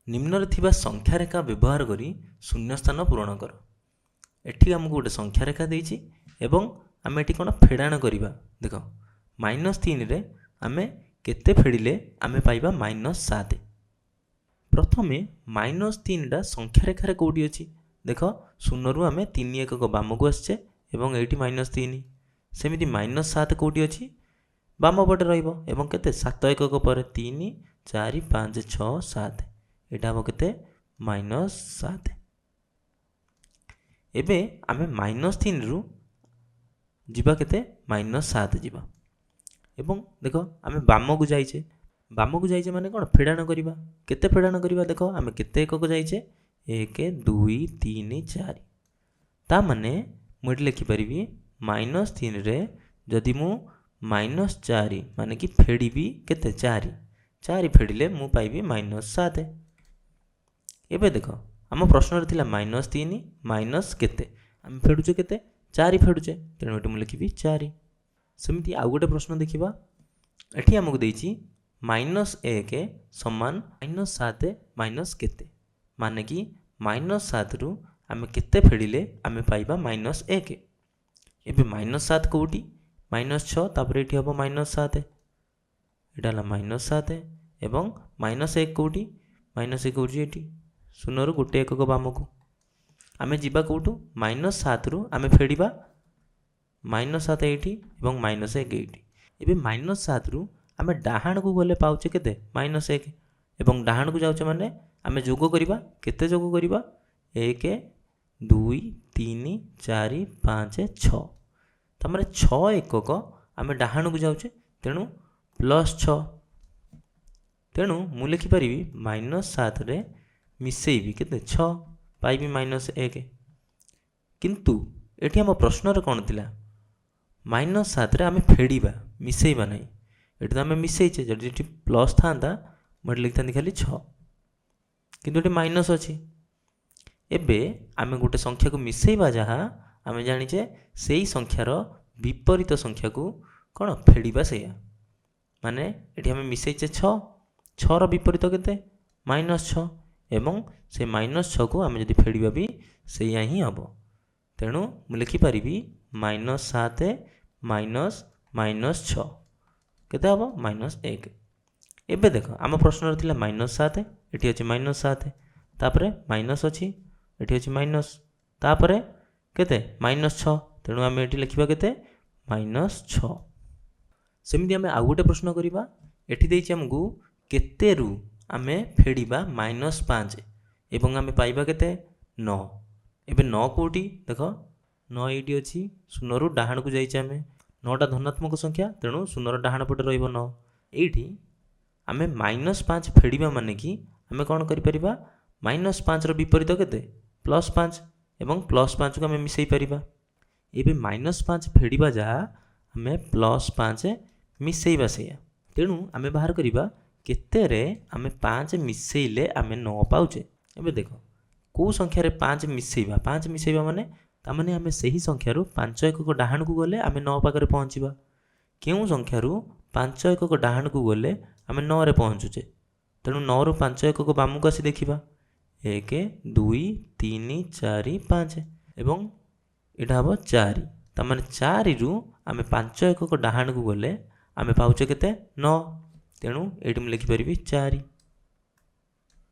निम्नरे थिबा संख्या रेखा व्यवहार करी शून्य स्थान पूरण कर। एठी हमको गोटे संख्या रेखा देइछि एवं आमे एठी कोन फेडाण करिबा। देखो -3 रे आमे केते फेडिले आमे पाइबा -7। प्रथमे -3 टा संख्या रेखा रे कोठी अछि। देखो शून्य रु आमे 3 एकक बाम को आछे एवं एठी -3। सेमिति -7 कोठी अछि बाम पटे रहइबो एवं केते 7 एकक पर 3 4 5 6 7 एटा हो केते -7। एबे आमे -3 रु जिबा केते -7 जिबा एवं देखो आमे बाम को जाइछे माने कोन फेडाण करिबा। केते फेडाण करिबा देखो आमे केते एकक जाइछे 1 2 3 4 ता माने मु एठी लिखि परिबी -3 रे जदि मु -4 माने कि फेडिबी केते 4 फेडिले मु पाइबी -7। एबे देखो आम प्रश्न रे थिला -3 माइनस केते आम फेडुचे केते 4 फेडुचे तेणु एठी मु लिखिबी 4। सेमिति आउ गोटे प्रश्न देखिबा। एठी हमकु देइछि -1 समान -7 माइनस केते माने कि -7 रु आमे केते फेडिले आमे पाइबा -1। एबे -7 कोठी -6 तापर एठी हबो -7 एटा ला -7 एवं -1 कोठी -1 होची एठी शून्य रु गोटे एकक बामको आमे जिबा कोठु -7 रु आमे फेडिबा -7 एठी एवं -1 एठी। एबे -7 रु आमे डाहाण को गले पाउचे केते -1 एवं डाहाण को जाउचे माने आमे जोग करिबा केते जोग करिबा 1 2 3 4 5 6 तमरे 6 एकक आमे डाहाण को जाउचे तेणु +6 तेणु मु लिखि परिबी -7 रे मिसेइबी केते 6 पाइबी -1 किंतु एठी हम प्रश्न रे कोन थिला -7 रे आमे फेडिबा मिसेइबा नै एठी त आमे मिसेइचे जदि एठी प्लस थांदा मड लिखतांदी खाली 6 किंतु एठी माइनस अछि। एबे आमे गोटे संख्या को मिसेइबा जहा आमे जानिचे सेही संख्यार विपरीत संख्या को कोन फेडिबा सेया माने एठी आमे मिसेइचे 6 रो विपरीत केते -6 एवं से -6 को आमे जदि फेडिबा भी सेया ही हबो तेणु मु लिखि परिबी -7 माइनस -6 केते हबो -1। एबे देखो आम प्रश्न रे थिला -7 एठी अछि -7 तापरे माइनस अछि एठी अछि माइनस तापरे केते -6 तेणु आमे एठी लिखिबा केते -6। सेमिति आमे आ गोटे प्रश्न करिबा। एठी देइछि हमकु केते रु आमे फेडिबा -5 एवं आमे पाइबा केते 9। एबे 9 कोठी देखो 9 एठी अछि शून्य रु डाहाण को जाइछे आमे 9 टा धनात्मक संख्या तेणु शून्य रो डाहाण पटे रहइबो 9 एठी आमे -5 फेडिबा माने कि आमे कोन करि परिबा -5 रो विपरीत केते +5 एवं +5 को आमे मिसेई परिबा। एबे -5 फेडिबा जा आमे +5 मिसेइबा सेया तेणु आमे बाहर करिबा केते रे आमे 5 मिसेइले आमे 9 पाउचे। एबे देखो को संख्या रे 5 मिसेइबा माने ता माने आमे सही संख्या रु 5 एकक डाहाण को गले आमे 9 पाकर पहुंचीबा केउ संख्या रु 5 एकक डाहाण को गले आमे 9 रे पहुंचुचे तेणु 9 रु 5 एकक बाम को आसी देखिबा 1 2 3 4 5 एवं एटा हबो 4 ता माने 4 रु आमे 5 एकक डाहाण को गले आमे पाउचे केते 9 तेणु एठी मु लिखि परिबी 4।